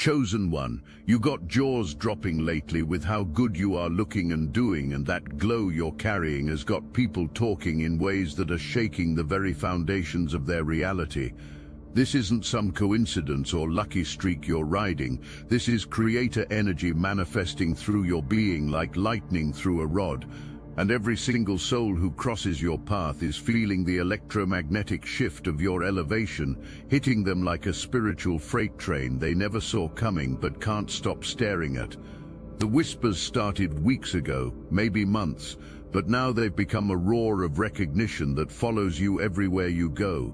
Chosen one, you got jaws dropping lately with how good you are looking and doing, and that glow you're carrying has got people talking in ways that are shaking the very foundations of their reality. This isn't some coincidence or lucky streak you're riding. This is creator energy manifesting through your being like lightning through a rod. And every single soul who crosses your path is feeling the electromagnetic shift of your elevation, hitting them like a spiritual freight train they never saw coming but can't stop staring at. The whispers started weeks ago, maybe months, but now they've become a roar of recognition that follows you everywhere you go.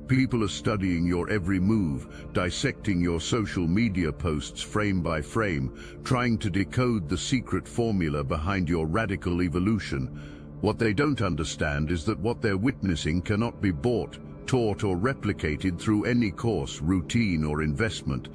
People are studying your every move, dissecting your social media posts frame by frame, trying to decode the secret formula behind your radical evolution. What they don't understand is that what they're witnessing cannot be bought, taught, or replicated through any course, routine, or investment.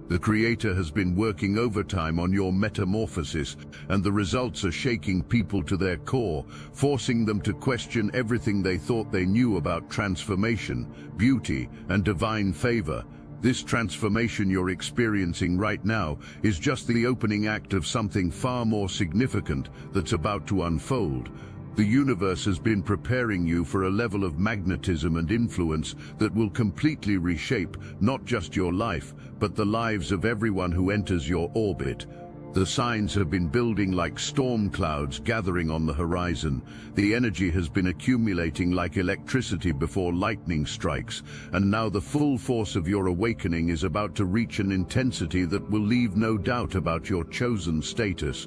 The Creator has been working overtime on your metamorphosis, and the results are shaking people to their core, forcing them to question everything they thought they knew about transformation, beauty, and divine favor. This transformation you're experiencing right now is just the opening act of something far more significant that's about to unfold. The universe has been preparing you for a level of magnetism and influence that will completely reshape not just your life, but the lives of everyone who enters your orbit. The signs have been building like storm clouds gathering on the horizon. The energy has been accumulating like electricity before lightning strikes, and now the full force of your awakening is about to reach an intensity that will leave no doubt about your chosen status.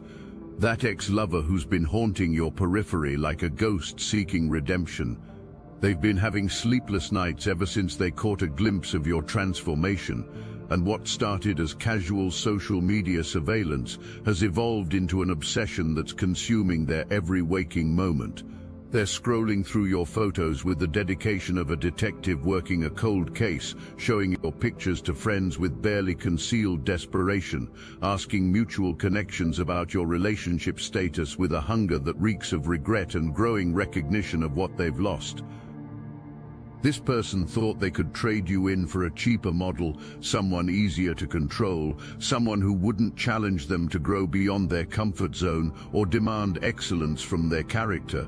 That ex-lover who's been haunting your periphery like a ghost seeking redemption. They've been having sleepless nights ever since they caught a glimpse of your transformation, and what started as casual social media surveillance has evolved into an obsession that's consuming their every waking moment. They're scrolling through your photos with the dedication of a detective working a cold case, showing your pictures to friends with barely concealed desperation, asking mutual connections about your relationship status with a hunger that reeks of regret and growing recognition of what they've lost. This person thought they could trade you in for a cheaper model, someone easier to control, someone who wouldn't challenge them to grow beyond their comfort zone or demand excellence from their character.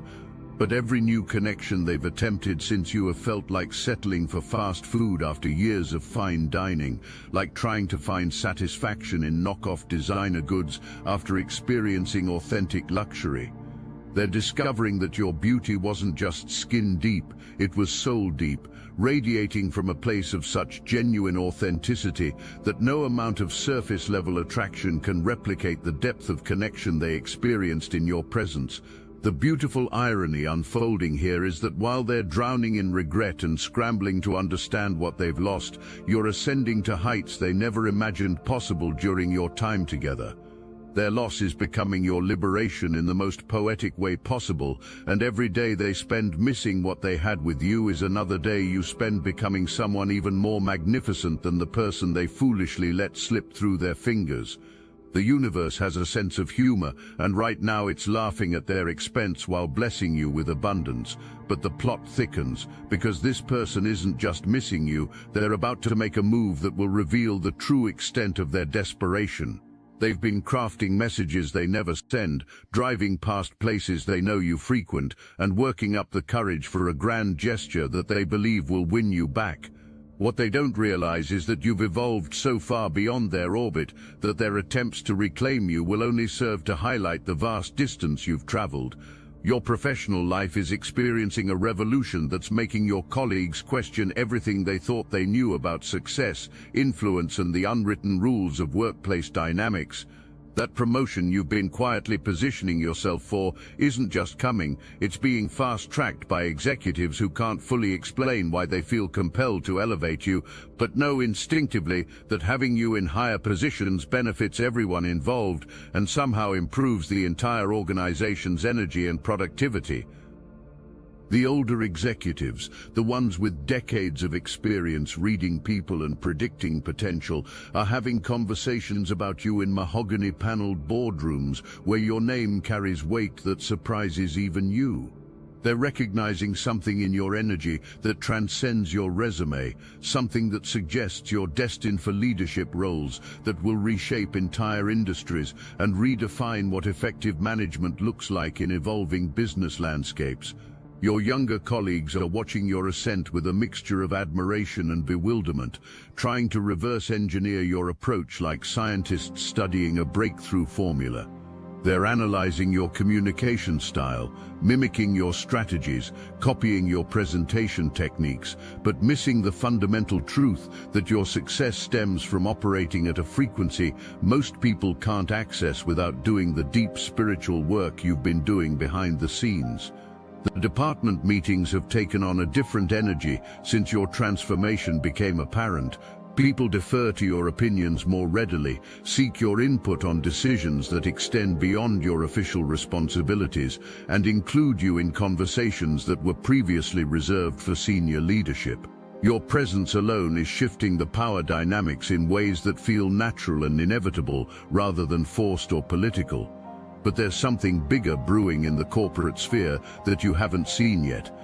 But every new connection they've attempted since you have felt like settling for fast food after years of fine dining, like trying to find satisfaction in knockoff designer goods after experiencing authentic luxury. They're discovering that your beauty wasn't just skin deep, it was soul deep, radiating from a place of such genuine authenticity that no amount of surface level attraction can replicate the depth of connection they experienced in your presence. The beautiful irony unfolding here is that while they're drowning in regret and scrambling to understand what they've lost, you're ascending to heights they never imagined possible during your time together. Their loss is becoming your liberation in the most poetic way possible, and every day they spend missing what they had with you is another day you spend becoming someone even more magnificent than the person they foolishly let slip through their fingers. The universe has a sense of humor, and right now it's laughing at their expense while blessing you with abundance. But the plot thickens, because this person isn't just missing you, they're about to make a move that will reveal the true extent of their desperation. They've been crafting messages they never send, driving past places they know you frequent, and working up the courage for a grand gesture that they believe will win you back. What they don't realize is that you've evolved so far beyond their orbit that their attempts to reclaim you will only serve to highlight the vast distance you've traveled. Your professional life is experiencing a revolution that's making your colleagues question everything they thought they knew about success, influence, and the unwritten rules of workplace dynamics. That promotion you've been quietly positioning yourself for isn't just coming, it's being fast-tracked by executives who can't fully explain why they feel compelled to elevate you, but know instinctively that having you in higher positions benefits everyone involved and somehow improves the entire organization's energy and productivity. The older executives, the ones with decades of experience reading people and predicting potential, are having conversations about you in mahogany-paneled boardrooms where your name carries weight that surprises even you. They're recognizing something in your energy that transcends your resume, something that suggests you're destined for leadership roles that will reshape entire industries and redefine what effective management looks like in evolving business landscapes. Your younger colleagues are watching your ascent with a mixture of admiration and bewilderment, trying to reverse engineer your approach like scientists studying a breakthrough formula. They're analyzing your communication style, mimicking your strategies, copying your presentation techniques, but missing the fundamental truth that your success stems from operating at a frequency most people can't access without doing the deep spiritual work you've been doing behind the scenes. The department meetings have taken on a different energy since your transformation became apparent. People defer to your opinions more readily, seek your input on decisions that extend beyond your official responsibilities, and include you in conversations that were previously reserved for senior leadership. Your presence alone is shifting the power dynamics in ways that feel natural and inevitable rather than forced or political. But there's something bigger brewing in the corporate sphere that you haven't seen yet.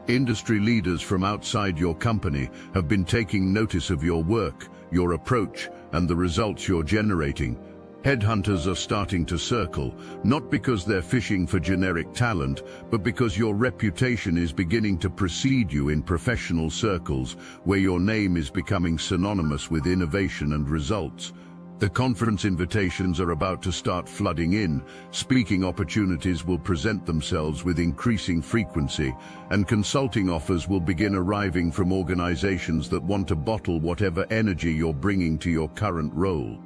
Industry leaders from outside your company have been taking notice of your work, your approach, and the results you're generating. Headhunters are starting to circle, not because they're fishing for generic talent, but because your reputation is beginning to precede you in professional circles, where your name is becoming synonymous with innovation and results. The conference invitations are about to start flooding in, speaking opportunities will present themselves with increasing frequency, and consulting offers will begin arriving from organizations that want to bottle whatever energy you're bringing to your current role.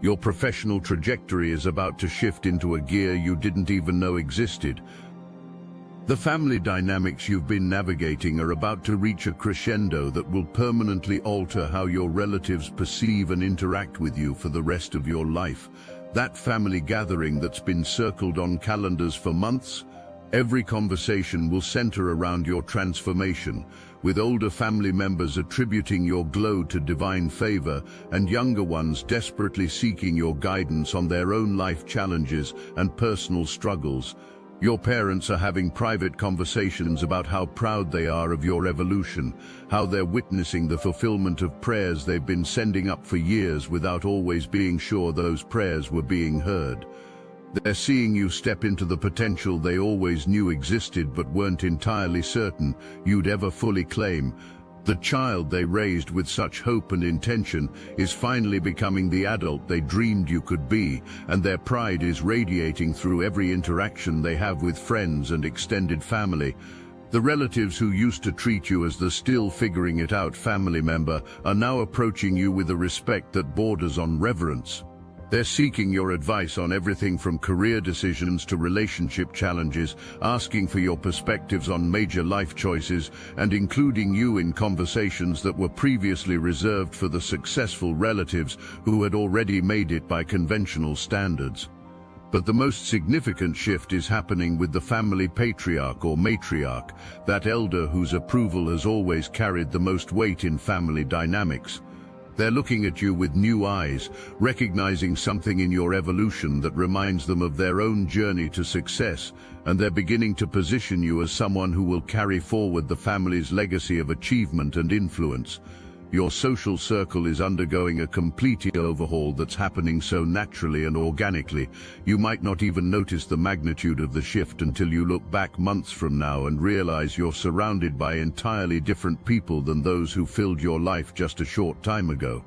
Your professional trajectory is about to shift into a gear you didn't even know existed. The family dynamics you've been navigating are about to reach a crescendo that will permanently alter how your relatives perceive and interact with you for the rest of your life. That family gathering that's been circled on calendars for months, every conversation will center around your transformation, with older family members attributing your glow to divine favor and younger ones desperately seeking your guidance on their own life challenges and personal struggles. Your parents are having private conversations about how proud they are of your evolution, how they're witnessing the fulfillment of prayers they've been sending up for years without always being sure those prayers were being heard. They're seeing you step into the potential they always knew existed but weren't entirely certain you'd ever fully claim. The child they raised with such hope and intention is finally becoming the adult they dreamed you could be, and their pride is radiating through every interaction they have with friends and extended family. The relatives who used to treat you as the still figuring it out family member are now approaching you with a respect that borders on reverence. They're seeking your advice on everything from career decisions to relationship challenges, asking for your perspectives on major life choices, and including you in conversations that were previously reserved for the successful relatives who had already made it by conventional standards. But the most significant shift is happening with the family patriarch or matriarch, that elder whose approval has always carried the most weight in family dynamics. They're looking at you with new eyes, recognizing something in your evolution that reminds them of their own journey to success, and they're beginning to position you as someone who will carry forward the family's legacy of achievement and influence. Your social circle is undergoing a complete overhaul that's happening so naturally and organically, you might not even notice the magnitude of the shift until you look back months from now and realize you're surrounded by entirely different people than those who filled your life just a short time ago.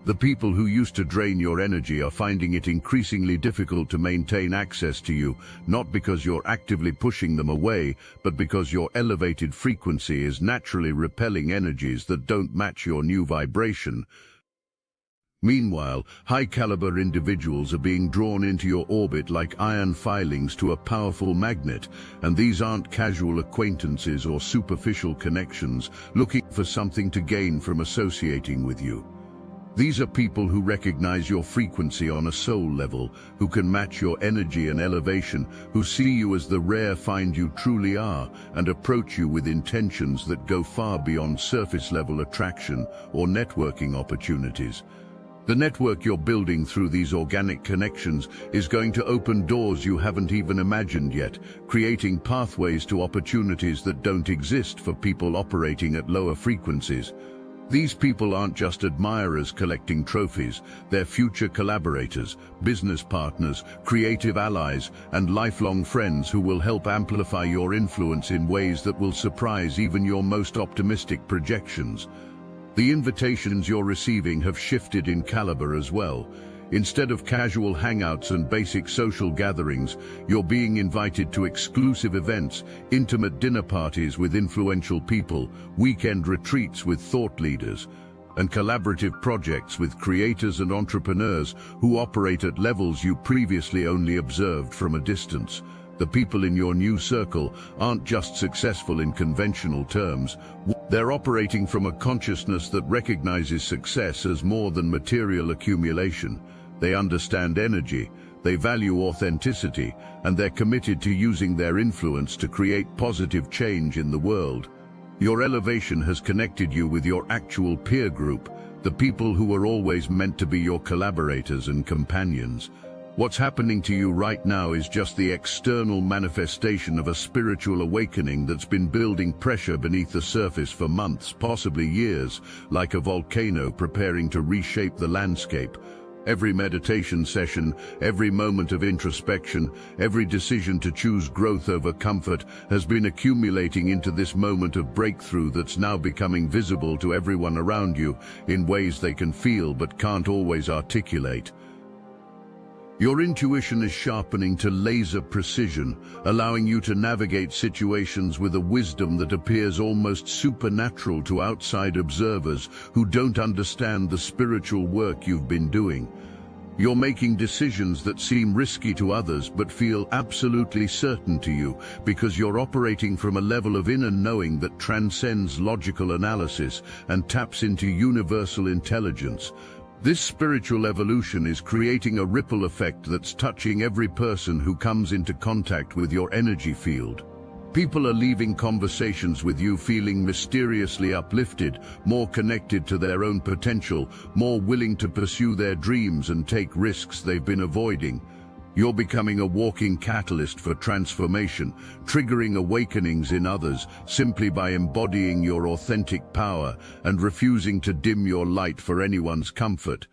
The people who used to drain your energy are finding it increasingly difficult to maintain access to you, not because you're actively pushing them away, but because your elevated frequency is naturally repelling energies that don't match your new vibration. Meanwhile, high-caliber individuals are being drawn into your orbit like iron filings to a powerful magnet, and these aren't casual acquaintances or superficial connections looking for something to gain from associating with you. These are people who recognize your frequency on a soul level, who can match your energy and elevation, who see you as the rare find you truly are, and approach you with intentions that go far beyond surface-level attraction or networking opportunities. The network you're building through these organic connections is going to open doors you haven't even imagined yet, creating pathways to opportunities that don't exist for people operating at lower frequencies. These people aren't just admirers collecting trophies, they're future collaborators, business partners, creative allies, and lifelong friends who will help amplify your influence in ways that will surprise even your most optimistic projections. The invitations you're receiving have shifted in caliber as well. Instead of casual hangouts and basic social gatherings, you're being invited to exclusive events, intimate dinner parties with influential people, weekend retreats with thought leaders, and collaborative projects with creators and entrepreneurs who operate at levels you previously only observed from a distance. The people in your new circle aren't just successful in conventional terms. They're operating from a consciousness that recognizes success as more than material accumulation. They understand energy, they value authenticity, and they're committed to using their influence to create positive change in the world. Your elevation has connected you with your actual peer group, the people who were always meant to be your collaborators and companions. What's happening to you right now is just the external manifestation of a spiritual awakening that's been building pressure beneath the surface for months, possibly years, like a volcano preparing to reshape the landscape. Every meditation session, every moment of introspection, every decision to choose growth over comfort has been accumulating into this moment of breakthrough that's now becoming visible to everyone around you in ways they can feel but can't always articulate. Your intuition is sharpening to laser precision, allowing you to navigate situations with a wisdom that appears almost supernatural to outside observers who don't understand the spiritual work you've been doing. You're making decisions that seem risky to others but feel absolutely certain to you because you're operating from a level of inner knowing that transcends logical analysis and taps into universal intelligence. This spiritual evolution is creating a ripple effect that's touching every person who comes into contact with your energy field. People are leaving conversations with you feeling mysteriously uplifted, more connected to their own potential, more willing to pursue their dreams and take risks they've been avoiding. You're becoming a walking catalyst for transformation, triggering awakenings in others simply by embodying your authentic power and refusing to dim your light for anyone's comfort.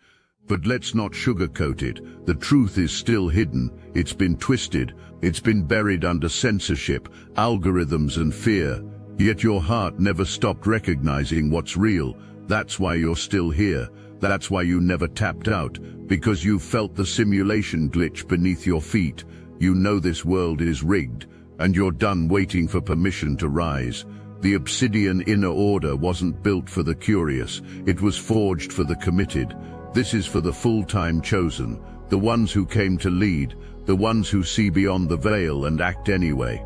But let's not sugarcoat it. The truth is still hidden. It's been twisted. It's been buried under censorship, algorithms and fear. Yet your heart never stopped recognizing what's real. That's why you're still here. That's why you never tapped out, because you felt the simulation glitch beneath your feet. You know this world is rigged, and you're done waiting for permission to rise. The Obsidian inner order wasn't built for the curious, it was forged for the committed. This is for the full-time chosen, the ones who came to lead, the ones who see beyond the veil and act anyway.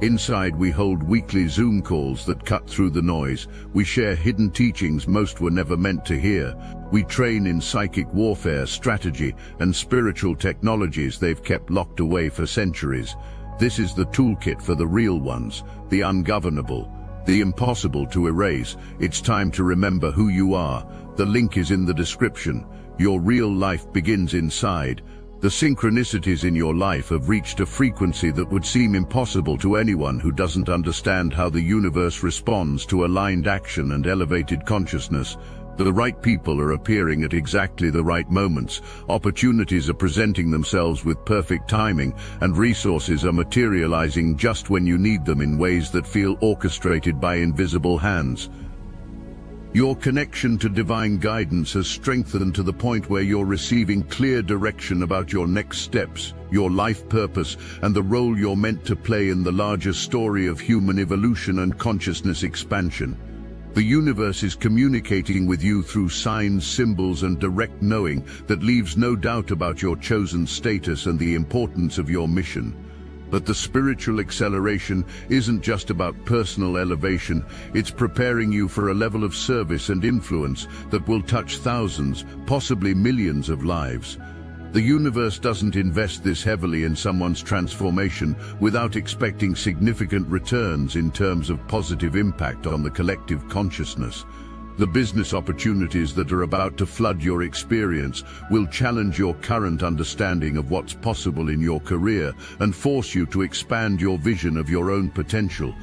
Inside we hold weekly Zoom calls that cut through the noise. We share hidden teachings most were never meant to hear. We train in psychic warfare, strategy, and spiritual technologies they've kept locked away for centuries. This is the toolkit for the real ones, the ungovernable, the impossible to erase. It's time to remember who you are. The link is in the description. Your real life begins inside. The synchronicities in your life have reached a frequency that would seem impossible to anyone who doesn't understand how the universe responds to aligned action and elevated consciousness. The right people are appearing at exactly the right moments. Opportunities are presenting themselves with perfect timing, and resources are materializing just when you need them in ways that feel orchestrated by invisible hands. Your connection to divine guidance has strengthened to the point where you're receiving clear direction about your next steps, your life purpose, and the role you're meant to play in the larger story of human evolution and consciousness expansion. The universe is communicating with you through signs, symbols, and direct knowing that leaves no doubt about your chosen status and the importance of your mission. But the spiritual acceleration isn't just about personal elevation, it's preparing you for a level of service and influence that will touch thousands, possibly millions of lives. The universe doesn't invest this heavily in someone's transformation without expecting significant returns in terms of positive impact on the collective consciousness. The business opportunities that are about to flood your experience will challenge your current understanding of what's possible in your career and force you to expand your vision of your own potential.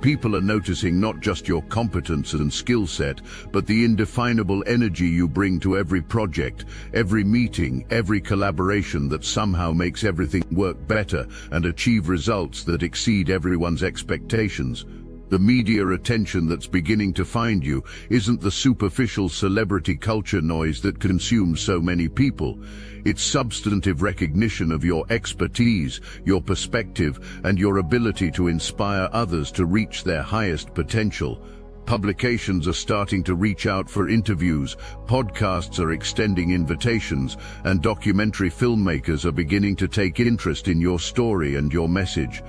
People are noticing not just your competence and skill set, but the indefinable energy you bring to every project, every meeting, every collaboration that somehow makes everything work better and achieve results that exceed everyone's expectations. The media attention that's beginning to find you isn't the superficial celebrity culture noise that consumes so many people. It's substantive recognition of your expertise, your perspective, and your ability to inspire others to reach their highest potential. Publications are starting to reach out for interviews, podcasts are extending invitations, and documentary filmmakers are beginning to take interest in your story and your message.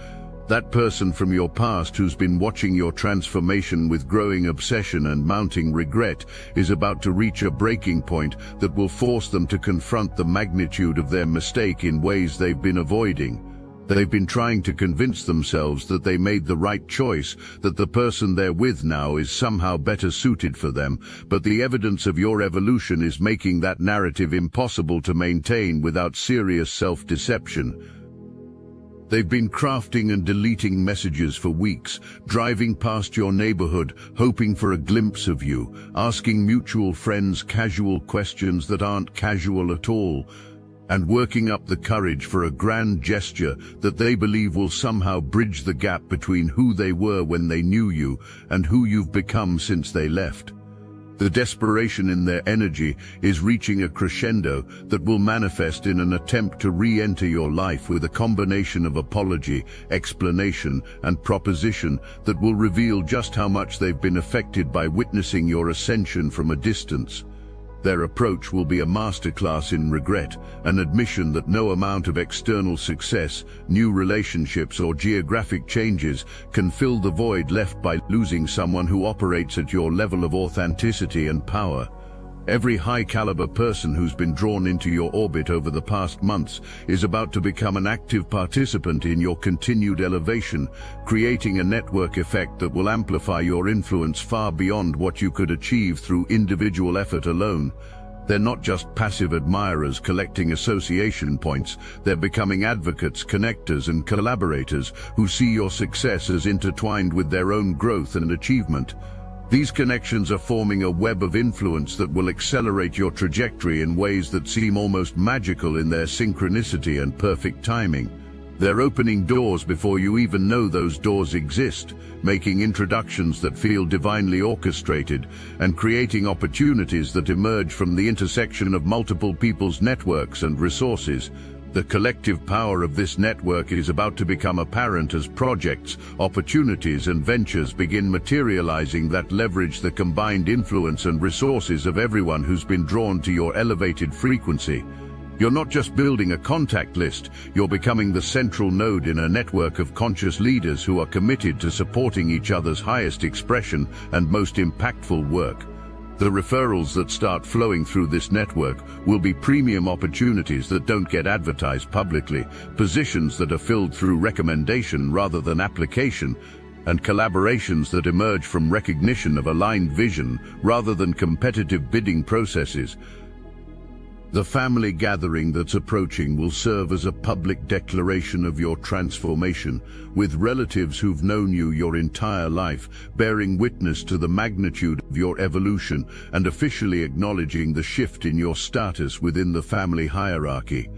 That person from your past who's been watching your transformation with growing obsession and mounting regret is about to reach a breaking point that will force them to confront the magnitude of their mistake in ways they've been avoiding. They've been trying to convince themselves that they made the right choice, that the person they're with now is somehow better suited for them, but the evidence of your evolution is making that narrative impossible to maintain without serious self-deception. They've been crafting and deleting messages for weeks, driving past your neighborhood, hoping for a glimpse of you, asking mutual friends casual questions that aren't casual at all, and working up the courage for a grand gesture that they believe will somehow bridge the gap between who they were when they knew you and who you've become since they left. The desperation in their energy is reaching a crescendo that will manifest in an attempt to re-enter your life with a combination of apology, explanation, and proposition that will reveal just how much they've been affected by witnessing your ascension from a distance. Their approach will be a masterclass in regret, an admission that no amount of external success, new relationships, or geographic changes can fill the void left by losing someone who operates at your level of authenticity and power. Every high-caliber person who's been drawn into your orbit over the past months is about to become an active participant in your continued elevation, creating a network effect that will amplify your influence far beyond what you could achieve through individual effort alone. They're not just passive admirers collecting association points, they're becoming advocates, connectors, and collaborators who see your success as intertwined with their own growth and achievement. These connections are forming a web of influence that will accelerate your trajectory in ways that seem almost magical in their synchronicity and perfect timing. They're opening doors before you even know those doors exist, making introductions that feel divinely orchestrated, and creating opportunities that emerge from the intersection of multiple people's networks and resources. The collective power of this network is about to become apparent as projects, opportunities, and ventures begin materializing that leverage the combined influence and resources of everyone who's been drawn to your elevated frequency. You're not just building a contact list, you're becoming the central node in a network of conscious leaders who are committed to supporting each other's highest expression and most impactful work. The referrals that start flowing through this network will be premium opportunities that don't get advertised publicly, positions that are filled through recommendation rather than application, and collaborations that emerge from recognition of aligned vision rather than competitive bidding processes. The family gathering that's approaching will serve as a public declaration of your transformation, with relatives who've known you your entire life bearing witness to the magnitude of your evolution and officially acknowledging the shift in your status within the family hierarchy.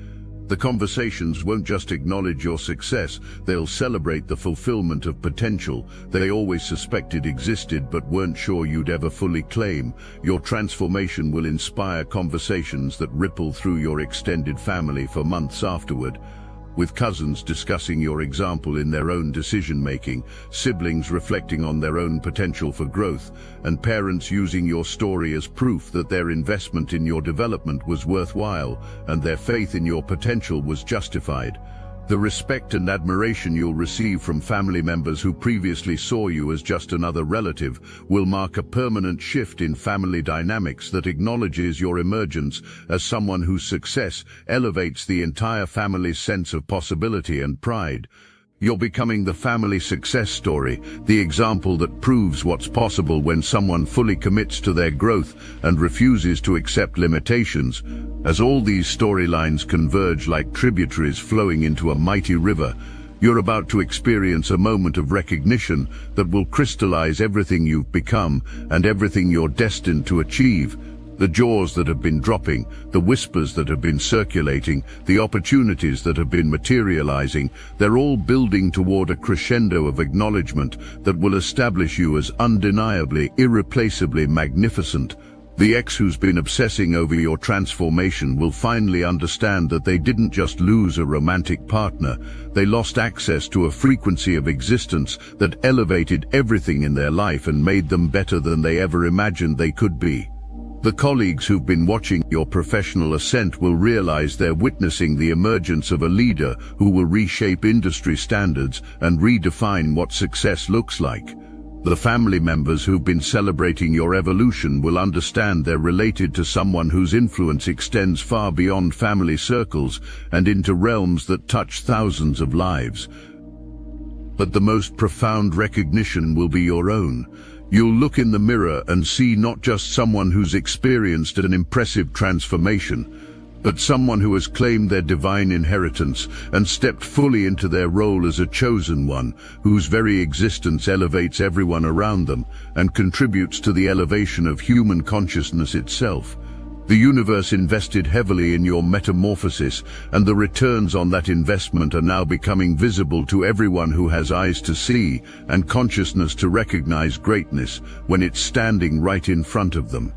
The conversations won't just acknowledge your success, they'll celebrate the fulfillment of potential they always suspected existed but weren't sure you'd ever fully claim. Your transformation will inspire conversations that ripple through your extended family for months afterward, with cousins discussing your example in their own decision-making, siblings reflecting on their own potential for growth, and parents using your story as proof that their investment in your development was worthwhile and their faith in your potential was justified. The respect and admiration you'll receive from family members who previously saw you as just another relative will mark a permanent shift in family dynamics that acknowledges your emergence as someone whose success elevates the entire family's sense of possibility and pride. You're becoming the family success story, the example that proves what's possible when someone fully commits to their growth and refuses to accept limitations. As all these storylines converge like tributaries flowing into a mighty river, you're about to experience a moment of recognition that will crystallize everything you've become and everything you're destined to achieve. The jaws that have been dropping, the whispers that have been circulating, the opportunities that have been materializing, they're all building toward a crescendo of acknowledgement that will establish you as undeniably, irreplaceably magnificent. The ex who's been obsessing over your transformation will finally understand that they didn't just lose a romantic partner, they lost access to a frequency of existence that elevated everything in their life and made them better than they ever imagined they could be. The colleagues who've been watching your professional ascent will realize they're witnessing the emergence of a leader who will reshape industry standards and redefine what success looks like. The family members who've been celebrating your evolution will understand they're related to someone whose influence extends far beyond family circles and into realms that touch thousands of lives. But the most profound recognition will be your own. You'll look in the mirror and see not just someone who's experienced an impressive transformation, but someone who has claimed their divine inheritance and stepped fully into their role as a chosen one, whose very existence elevates everyone around them and contributes to the elevation of human consciousness itself. The universe invested heavily in your metamorphosis, and the returns on that investment are now becoming visible to everyone who has eyes to see and consciousness to recognize greatness when it's standing right in front of them.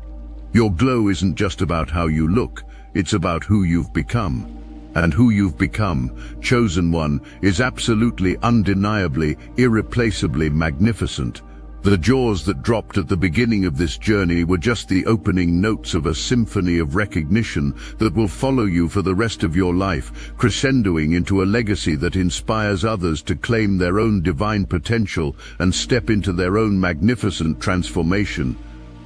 Your glow isn't just about how you look, it's about who you've become. And who you've become, chosen one, is absolutely, undeniably, irreplaceably magnificent. The jaws that dropped at the beginning of this journey were just the opening notes of a symphony of recognition that will follow you for the rest of your life, crescendoing into a legacy that inspires others to claim their own divine potential and step into their own magnificent transformation.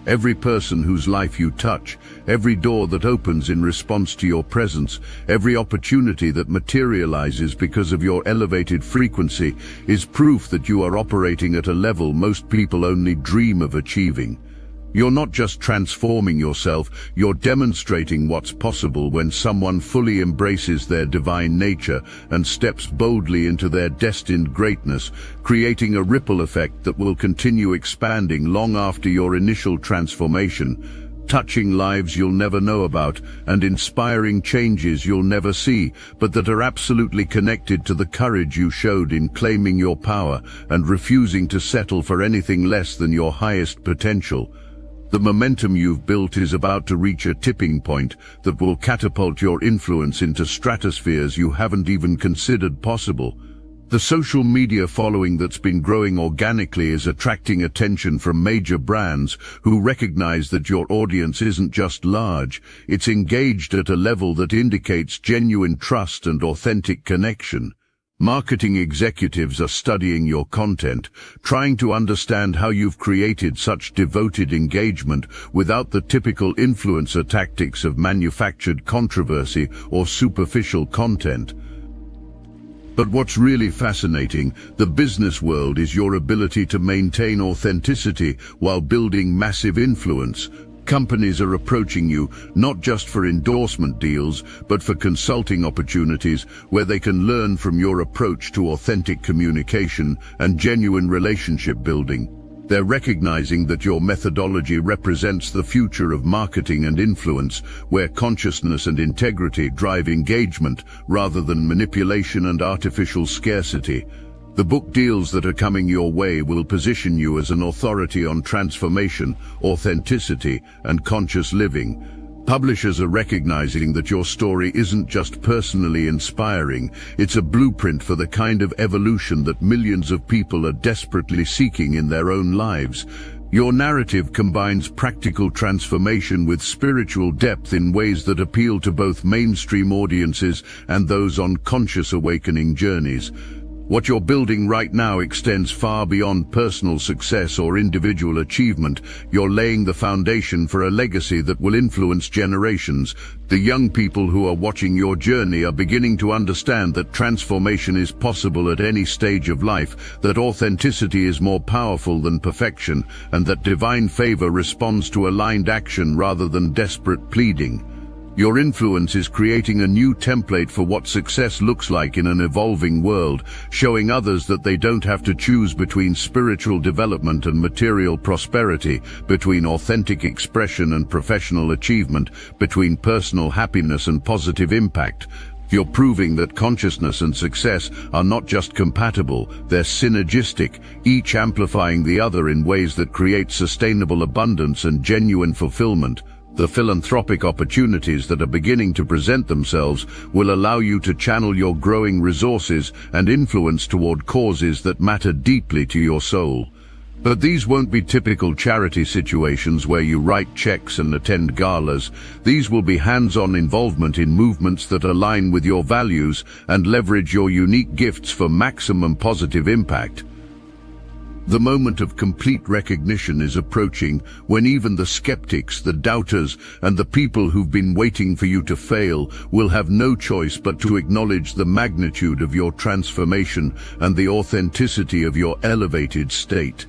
Every person whose life you touch, every door that opens in response to your presence, every opportunity that materializes because of your elevated frequency is proof that you are operating at a level most people only dream of achieving. You're not just transforming yourself, you're demonstrating what's possible when someone fully embraces their divine nature and steps boldly into their destined greatness, creating a ripple effect that will continue expanding long after your initial transformation, touching lives you'll never know about and inspiring changes you'll never see, but that are absolutely connected to the courage you showed in claiming your power and refusing to settle for anything less than your highest potential. The momentum you've built is about to reach a tipping point that will catapult your influence into stratospheres you haven't even considered possible. The social media following that's been growing organically is attracting attention from major brands who recognize that your audience isn't just large, it's engaged at a level that indicates genuine trust and authentic connection. Marketing executives are studying your content, trying to understand how you've created such devoted engagement without the typical influencer tactics of manufactured controversy or superficial content. But what's really fascinating, the business world, is your ability to maintain authenticity while building massive influence. Companies are approaching you not just for endorsement deals, but for consulting opportunities where they can learn from your approach to authentic communication and genuine relationship building. They're recognizing that your methodology represents the future of marketing and influence, where consciousness and integrity drive engagement rather than manipulation and artificial scarcity. The book deals that are coming your way will position you as an authority on transformation, authenticity, and conscious living. Publishers are recognizing that your story isn't just personally inspiring, it's a blueprint for the kind of evolution that millions of people are desperately seeking in their own lives. Your narrative combines practical transformation with spiritual depth in ways that appeal to both mainstream audiences and those on conscious awakening journeys. What you're building right now extends far beyond personal success or individual achievement. You're laying the foundation for a legacy that will influence generations. The young people who are watching your journey are beginning to understand that transformation is possible at any stage of life, that authenticity is more powerful than perfection, and that divine favor responds to aligned action rather than desperate pleading. Your influence is creating a new template for what success looks like in an evolving world, showing others that they don't have to choose between spiritual development and material prosperity, between authentic expression and professional achievement, between personal happiness and positive impact. You're proving that consciousness and success are not just compatible, they're synergistic, each amplifying the other in ways that create sustainable abundance and genuine fulfillment. The philanthropic opportunities that are beginning to present themselves will allow you to channel your growing resources and influence toward causes that matter deeply to your soul. But these won't be typical charity situations where you write checks and attend galas. These will be hands-on involvement in movements that align with your values and leverage your unique gifts for maximum positive impact. The moment of complete recognition is approaching, when even the skeptics, the doubters, and the people who've been waiting for you to fail will have no choice but to acknowledge the magnitude of your transformation and the authenticity of your elevated state.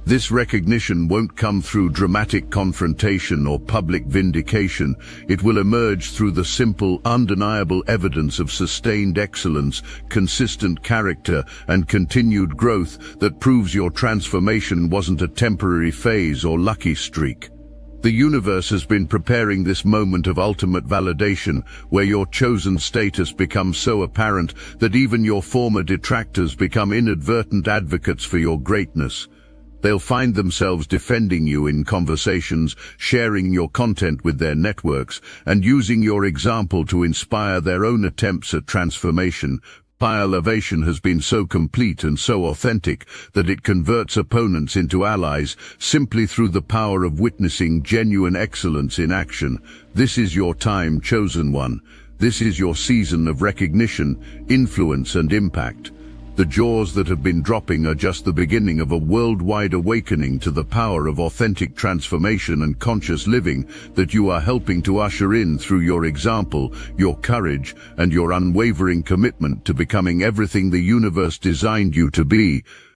This recognition won't come through dramatic confrontation or public vindication. It will emerge through the simple, undeniable evidence of sustained excellence, consistent character, and continued growth that proves your transformation wasn't a temporary phase or lucky streak. The universe has been preparing this moment of ultimate validation, where your chosen status becomes so apparent that even your former detractors become inadvertent advocates for your greatness. They'll find themselves defending you in conversations, sharing your content with their networks, and using your example to inspire their own attempts at transformation. My elevation has been so complete and so authentic that it converts opponents into allies simply through the power of witnessing genuine excellence in action. This is your time, chosen one. This is your season of recognition, influence, and impact. The jaws that have been dropping are just the beginning of a worldwide awakening to the power of authentic transformation and conscious living that you are helping to usher in through your example, your courage, and your unwavering commitment to becoming everything the universe designed you to be.